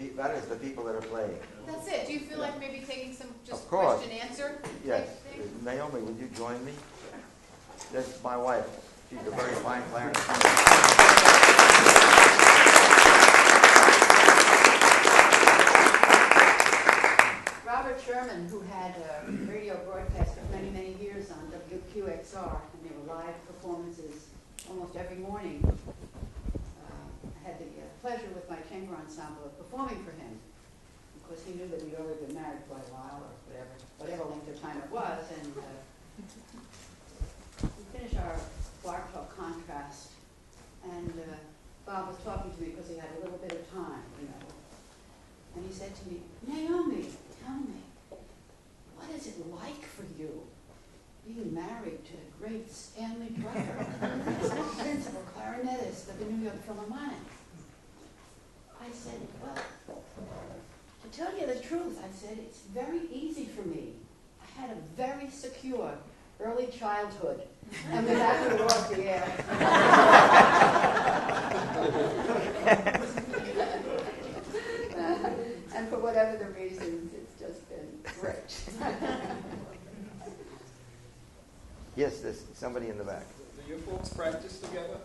that is the people that are playing. That's it. Do you feel like maybe taking some just Of course. question answer? Yes. Naomi, would you join me? That's my wife. She's a very fine clarinetist. Robert Sherman, who had a radio broadcast for many, many years on WQXR, and there were live performances almost every morning. I had the pleasure with my chamber ensemble of performing for him. Of course, he knew that we'd already been married quite a while, or whatever length of time it was, and we finished our Bartok contrast, and Bob was talking to me because he had a little bit of time, and he said to me, "Naomi, tell me, what is it like for you being married to the great Stanley Drucker, principal clarinetist of the New York Philharmonic?" I said, "Well, to tell you the truth," I said, "it's very easy for me. I had a very secure early childhood, and was happy to walk the air." And for whatever the reasons, it's just been great. Yes, there's somebody in the back. Do you folks practice together?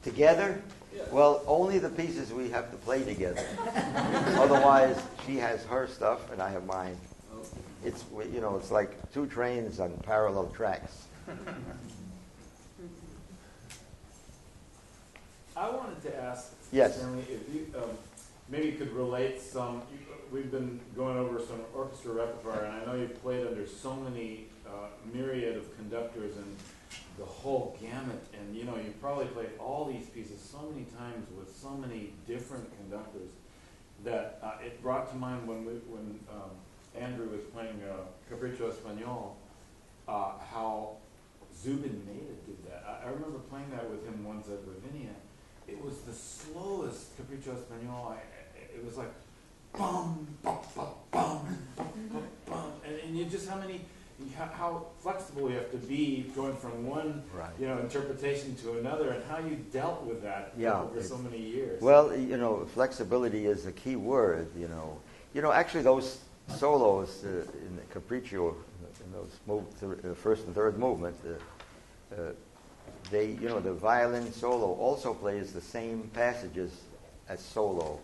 Together? Yeah. Well, only the pieces we have to play together. Otherwise, she has her stuff and I have mine. It's it's like two trains on parallel tracks. I wanted to ask, Yes. Stanley, if you maybe could relate some. We've been going over some orchestra repertoire, and I know you've played under so many myriad of conductors and the whole gamut. And you probably played all these pieces so many times with so many different conductors that it brought to mind when Andrew was playing Capriccio Espagnol, how Zubin Mehta did that. I remember playing that with him once at Ravinia. It was the slowest Capriccio Espagnol. It was like bum, bum, bum, bum, bum, bum. And you just how flexible you have to be going from one interpretation to another, and how you dealt with that over so many years. Well, flexibility is a key word. Actually those solos in the Capriccio, in those first and third movement, the violin solo also plays the same passages as solo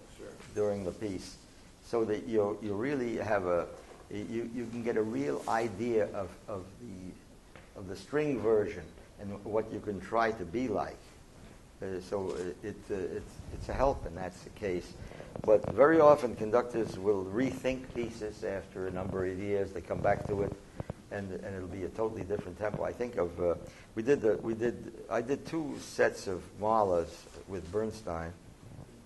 during the piece, so that you really have you can get a real idea of the string version and what you can try to be like. So it's a help, and that's the case. But very often conductors will rethink pieces after a number of years. They come back to it, and it'll be a totally different tempo. I think of I did two sets of Mahlers with Bernstein,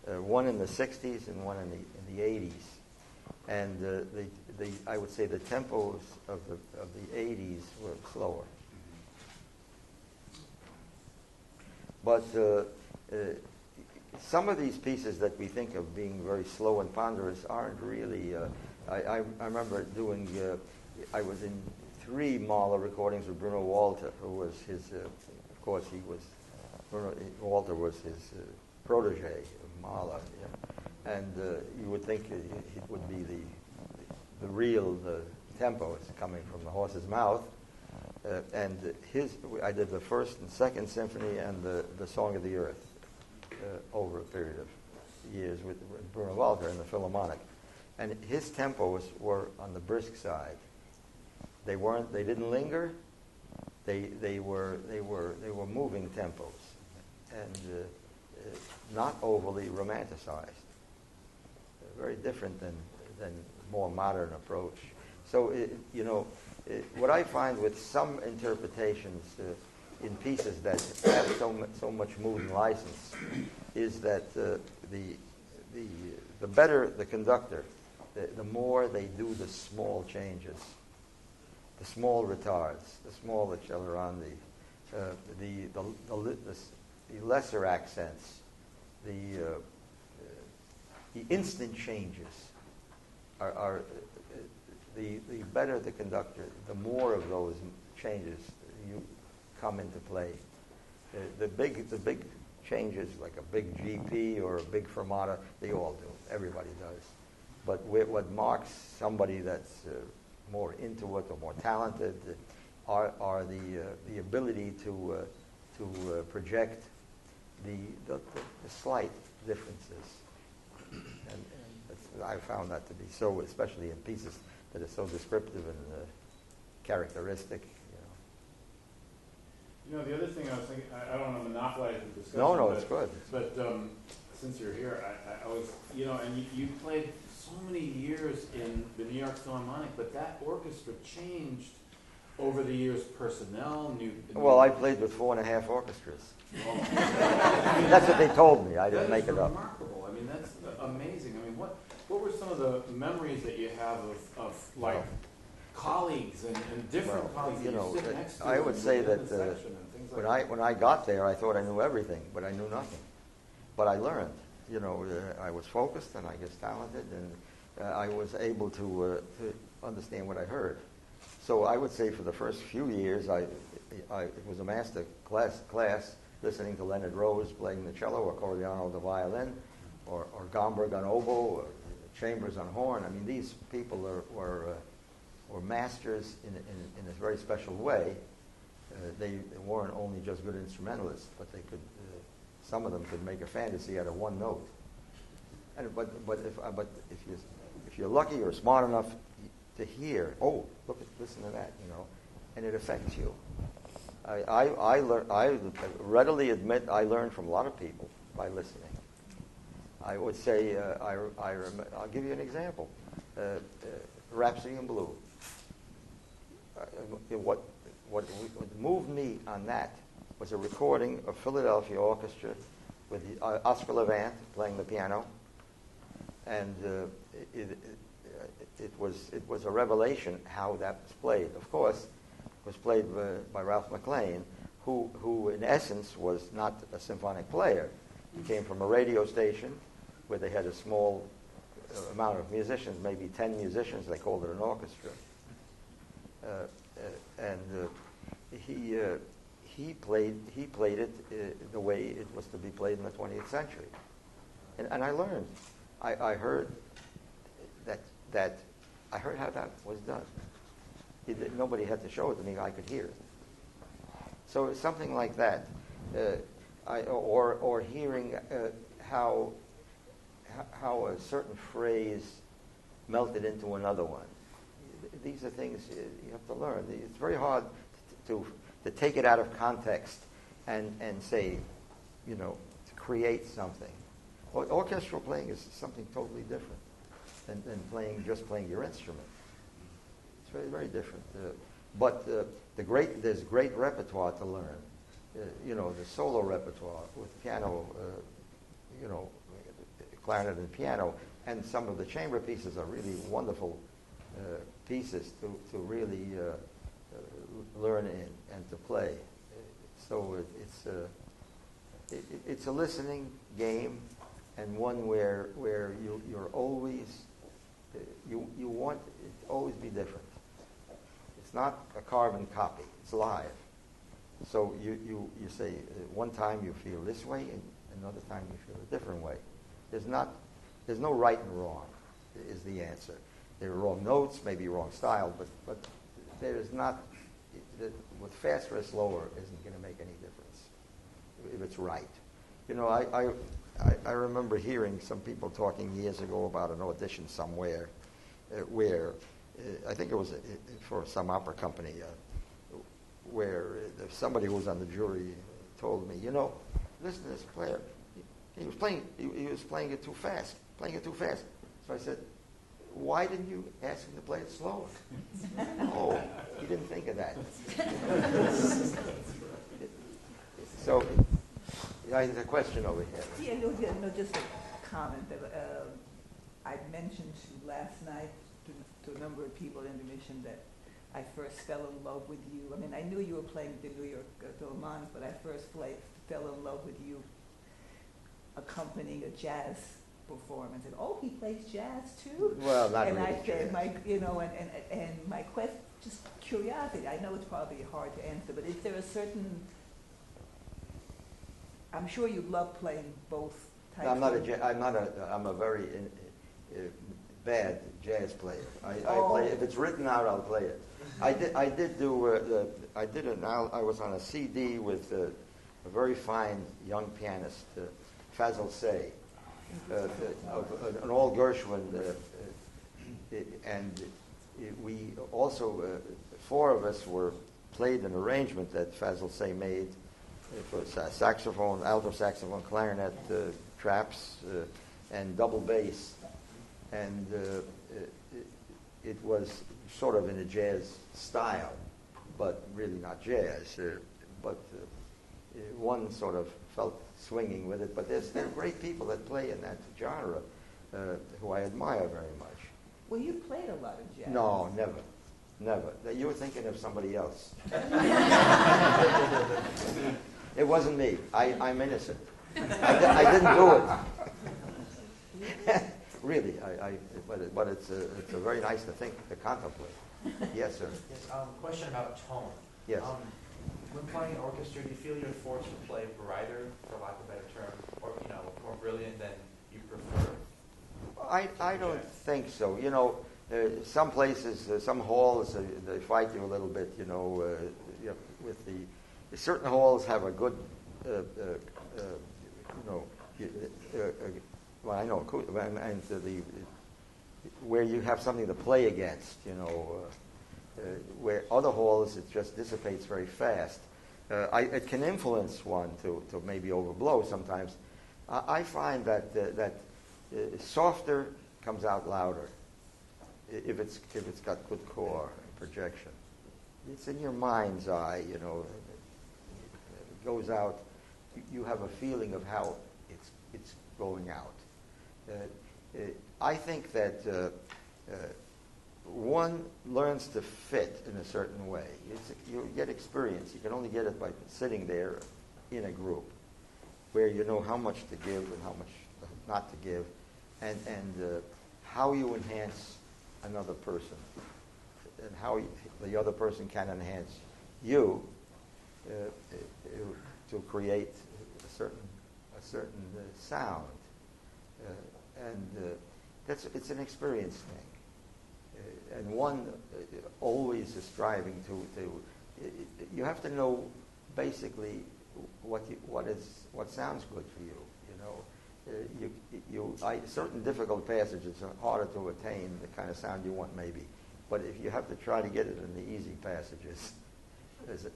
one in the '60s and one in the '80s, and I would say the tempos of the '80s were slower. But some of these pieces that we think of being very slow and ponderous aren't really. I remember doing. I was in 3 Mahler recordings with Bruno Walter, who was his. Of course, Walter was his protege of Mahler, and you would think it would be the real tempo is coming from the horse's mouth. And I did the first and second symphony and the Song of the Earth over a period of years with Bruno Walter in the Philharmonic, and his tempos were on the brisk side. They didn't linger. They were moving tempos, and not overly romanticized. Very different than more modern approach. So what I find with some interpretations in pieces that have so much mood and license is that the better the conductor, the more they do the small changes, the small retards, the small accelerandi, the lesser accents, the instant changes are the better the conductor, the more of those changes you come into play. The big changes, like a big GP or a big fermata, they all do. Everybody does. But what marks somebody that's more into it or more talented are the ability to project the slight differences. And I found that to be so, especially in pieces that are so descriptive and characteristic. You know, the other thing I was thinking, I don't want to monopolize the discussion. No, it's good. But since you're here, I was, you know, and you played so many years in the New York Philharmonic, but that orchestra changed over the years. Personnel, Well, I played with 4.5 orchestras. Well, That's what they told me. I didn't make it up. That's remarkable. I mean, that's amazing. I mean, what were some of the memories that you have of like colleagues and different colleagues that you sit next to? I would say that when I got there, I thought I knew everything, but I knew nothing. But I learned. You know, I was focused and I guess talented, and I was able to understand what I heard. So I would say for the first few years, it was a master class listening to Leonard Rose playing the cello, or Corigliano the violin, or Gomberg on oboe, or Chambers on horn. I mean, these people were masters in a very special way. They weren't only just good instrumentalists, but they could. Some of them could make a fantasy out of one note. But if you're lucky or smart enough to hear, listen to that, you know, and it affects you. I readily admit I learned from a lot of people by listening. I would say I'll give you an example. Rhapsody in Blue. What moved me on that was a recording of Philadelphia Orchestra with Oscar Levant playing the piano, and it was a revelation how that was played. Of course, it was played by Ralph McLean, who in essence was not a symphonic player. He came from a radio station where they had a small amount of musicians, maybe 10 musicians. They called it an orchestra, and he played it the way it was to be played in the 20th century, and I learned. I heard that I heard how that was done. Nobody had to show it to me; I could hear it. So it's something like that, or hearing how a certain phrase melted into another one. These are things you have to learn. It's very hard to take it out of context and say, you know, to create something. Orchestral playing is something totally different than just playing your instrument. It's very, very different. But there's great repertoire to learn. You know, the solo repertoire with piano, you know, clarinet and piano, and some of the chamber pieces are really wonderful pieces to really learn in and to play. So it's a listening game, and one where you're always you want it to always be different. It's not a carbon copy. It's live. So you say one time you feel this way, and another time you feel a different way. There's no right and wrong. Is the answer. There are wrong notes, maybe wrong style, but there is not. With faster or slower isn't going to make any difference if it's right. You know, I remember hearing some people talking years ago about an audition somewhere where I think it was for some opera company where somebody who was on the jury told me, you know, listen to this player. He was playing it too fast. So I said, why didn't you ask him to play it slower? Oh, he didn't think of that. So, there's a question over here. Yeah, no, just a comment. I mentioned last night to a number of people in the mission that I first fell in love with you. I mean, I knew you were playing at the New York Philharmonic, but I first fell in love with you accompanying a jazz performance. And he plays jazz too. Well, not and really. I said, and my question, just curiosity. I know it's probably hard to answer, but is there a certain I'm sure you love playing both types. I'm not a of- I'm a very bad jazz player. I Oh. play if it's written out, I'll play it. I was on a CD with a very fine young pianist, Fazl Say, an old Gershwin, and we also 4 of us played an arrangement that Fazl Say made for saxophone, alto saxophone, clarinet, traps, and double bass, and it was sort of in a jazz style, but really not jazz. One sort of felt swinging with it. But there are great people that play in that genre who I admire very much. Well, you played a lot of jazz. No, never. You were thinking of somebody else. It wasn't me. I'm innocent. I didn't do it. Really, but it's a very nice to contemplate. Yes, sir. Yes, question about tone. Yes. When playing an orchestra, do you feel you're forced to play brighter, for lack of a better term, or more brilliant than you prefer? I don't think so. Some places, some halls, they fight you a little bit. With certain halls have a good, well, I know, and where you have something to play against. Where other halls it just dissipates very fast. It can influence one to maybe overblow sometimes. I find that softer comes out louder if it's got good core projection. It's in your mind's eye, it goes out. You have a feeling of how it's going out. I think that one learns to fit in a certain way. You get experience. You can only get it by sitting there in a group where you know how much to give and how much not to give, and how you enhance another person, and how the other person can enhance you to create a certain sound, and it's an experience thing. And one always is striving to. You have to know basically what sounds good for you. Certain difficult passages are harder to attain the kind of sound you want, maybe. But if you have to try to get it in the easy passages, as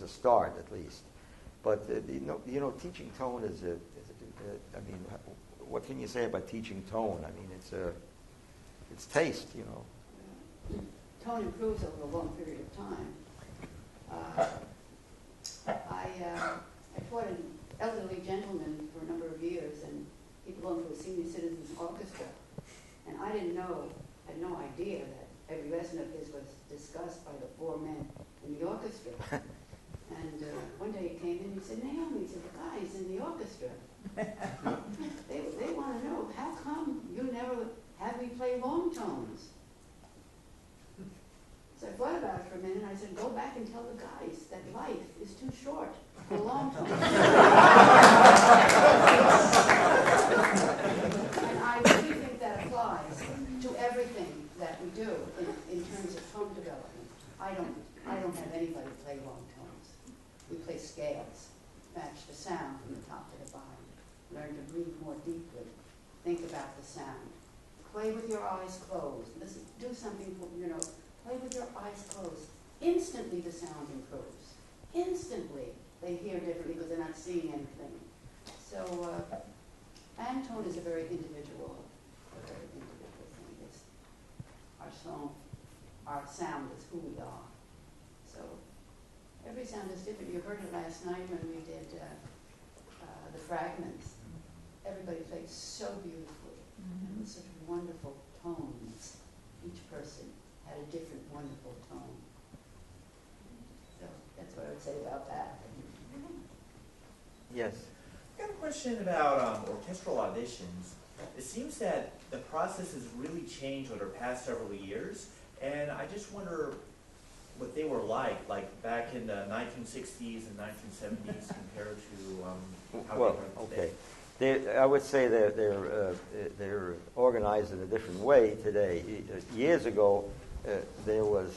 a start at least. But teaching tone is I mean, what can you say about teaching tone? I mean, it's taste, Tone improves over a long period of time. I taught an elderly gentleman for a number of years, and he belonged to a senior citizens orchestra. And I had no idea that every lesson of his was discussed by the 4 men in the orchestra. And one day he came in and he said, "Naomi," he said, "the guys in the orchestra, they want to know, how come you never have me play long tones?" So I thought about it for a minute, and I said, "Go back and tell the guys that life is too short for long tones." And I really think that applies to everything that we do in terms of tone development. I don't have anybody play long tones. We play scales, match the sound from the top to the bottom, learn to breathe more deeply, think about the sound, play with your eyes closed. Listen, do something, play with your eyes closed. Instantly the sound improves. Instantly they hear differently because they're not seeing anything. So, and tone is a very individual thing. It's our sound is who we are. So every sound is different. You heard it last night when we did the fragments. Everybody played so beautifully, with such wonderful tones. Each person had a different wonderful tone. So that's what I would say about that. Yes. I got a question about orchestral auditions. It seems that the process has really changed over the past several years, and I just wonder, what they were like back in the 1960s and 1970s compared to how Well, they are okay. today? I would say they're organized in a different way today. Years ago, there were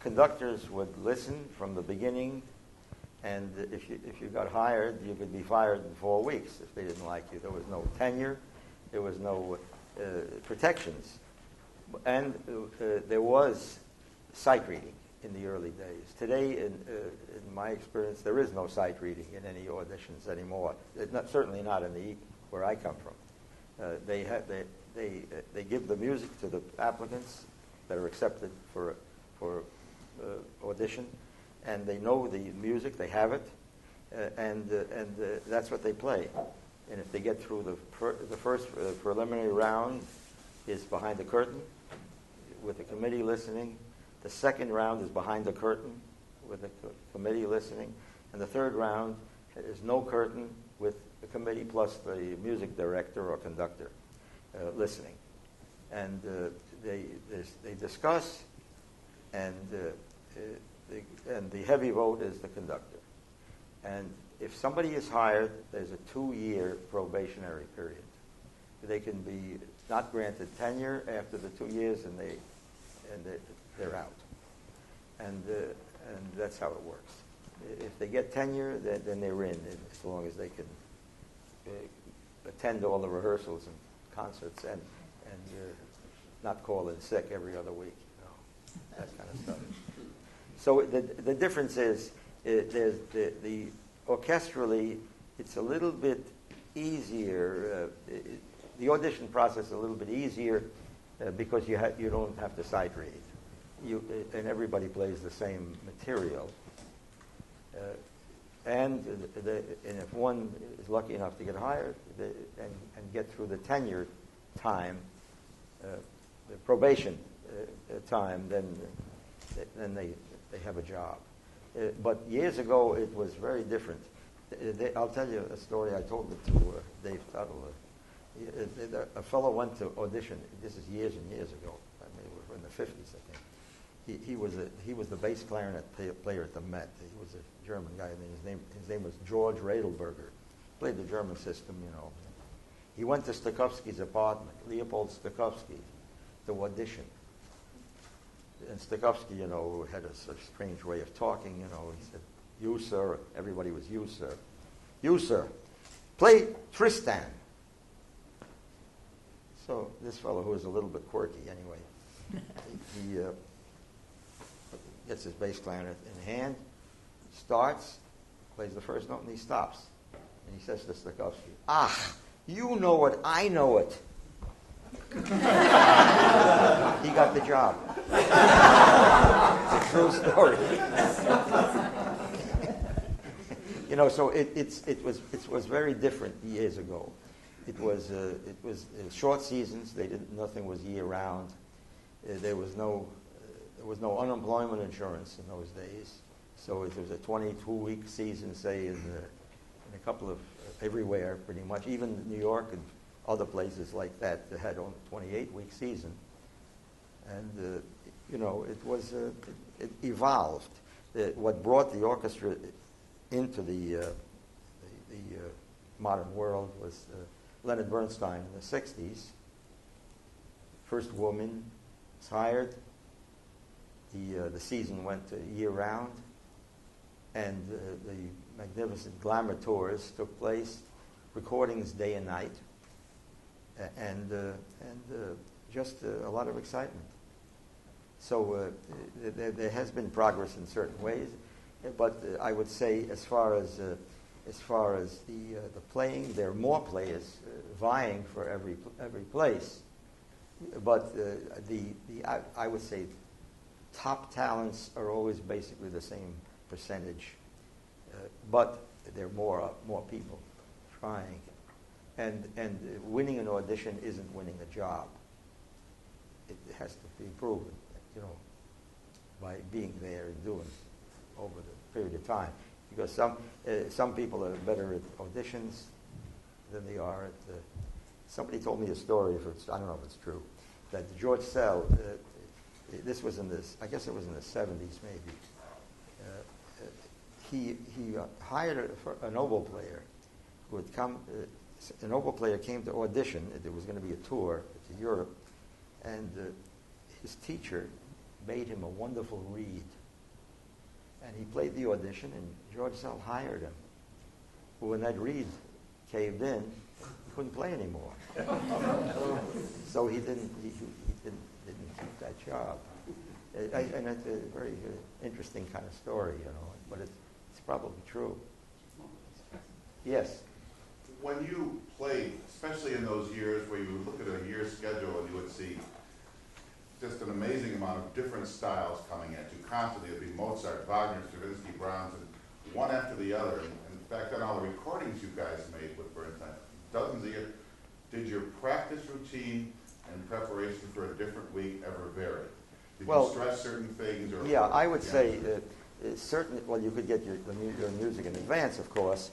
conductors would listen from the beginning, and if you got hired, you could be fired in 4 weeks if they didn't like you. There was no tenure, there was no protections, and there was sight reading in the early days. Today, in my experience, there is no sight reading in any auditions anymore. Certainly not in where I come from. They give the music to the applicants that are accepted for audition, and they know the music, they have it, and that's what they play. And if they get through the first preliminary round is behind the curtain with the committee listening. The second round is behind the curtain with the committee listening. And the third round is no curtain with the committee plus the music director or conductor listening. And they discuss, and the heavy vote is the conductor. And if somebody is hired, there's a 2-year probationary period. They can be not granted tenure after the 2 years, and they're out. And that's how it works. If they get tenure, then they're in, as long as they can attend all the rehearsals and concerts and not call in sick every other week, that kind of stuff. So the difference is there's the orchestrally, it's a little bit easier. The audition process is a little bit easier because you don't have to sight read. And everybody plays the same material. And if one is lucky enough to get hired and get through the tenure time, the probation time, then they have a job. But years ago, it was very different. I'll tell you a story. I told it to Dave Tuttle. A fellow went to audition. This is years and years ago. I mean, we were in the 50s, I think. He was the bass clarinet player at the Met. He was a German guy. His name was George Radelberger. Played the German system, you know. He went to Stokowski's apartment, Leopold Stokowski, to audition. And Stokowski, you know, had a strange way of talking, you know. He said, "You, sir." Everybody was "you, sir." "You, sir. Play Tristan." So this fellow, who was a little bit quirky anyway, he gets his bass clarinet in hand, starts, plays the first note, and he stops. And he says to Stokowski, "Ah, you know it, I know it." He got the job. It's a true story. You know, so it was very different years ago. It was short seasons. Nothing was year round. There was no unemployment insurance in those days. So it was a 22-week season, say in a couple of everywhere, pretty much. Even New York and other places like that had only 28-week season. And you know, it evolved. What brought the orchestra into the modern world was Leonard Bernstein in the 60s. First woman was hired. The season went year-round, and the magnificent glamour tours took place, recordings day and night, and just a lot of excitement. So there has been progress in certain ways, but I would say as far as the playing, there are more players vying for every place. But I would say top talents are always basically the same percentage, but there are more people trying, and winning an audition isn't winning a job. It has to be proven, you know, by being there and doing over the period of time. Because some people are better at auditions than they are at. Somebody told me a story. I don't know if it's true, that George Sell, this was in this, I guess it was in the 70s maybe. He hired an oboe player who had come. An oboe player came to audition. There was going to be a tour to Europe, and his teacher made him a wonderful reed. And he played the audition, and George Zell hired him. But when that reed caved in, he couldn't play anymore. So he didn't keep that job. And it's a very interesting kind of story, but it's probably true. Yes. When you played, especially in those years where you would look at a year's schedule and you would see just an amazing amount of different styles coming at you constantly. It would be Mozart, Wagner, Stravinsky, Brahms, and one after the other. And back then, all the recordings you guys made with Bernstein, dozens of years. Did your practice routine and preparation for a different week ever vary? Did you stress certain things? Or yeah, I would say certainly. Well, you could get your music in advance, of course.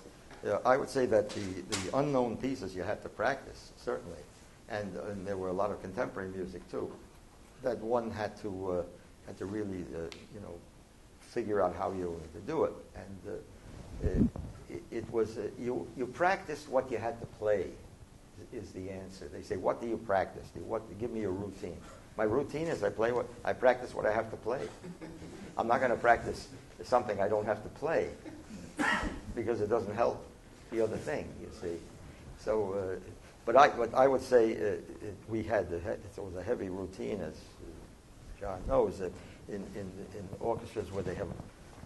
I would say that the unknown pieces you had to practice, certainly, and there were a lot of contemporary music too, that one had to really figure out how you were going to do it, and it was you practiced what you had to play is the answer. They say, what do you practice? Give me a routine. My routine is I practice what I have to play. I'm not going to practice something I don't have to play because it doesn't help the other thing, you see. So, but I would say we had it was a heavy routine, as John knows, in orchestras where they have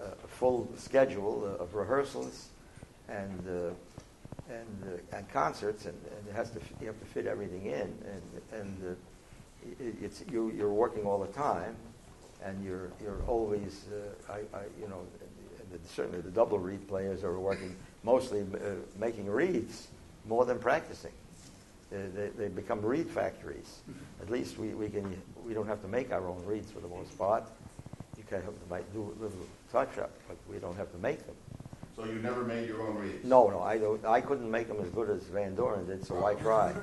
a full schedule of rehearsals and concerts, and you have to fit everything in, and you're working all the time, and you're always certainly the double reed players are working mostly making reeds more than practicing. They become reed factories. At least we don't have to make our own reeds for the most part. You might do a little touch up, but we don't have to make them. So you never made your own reeds? No, I couldn't make them as good as Van Doren did, so I tried.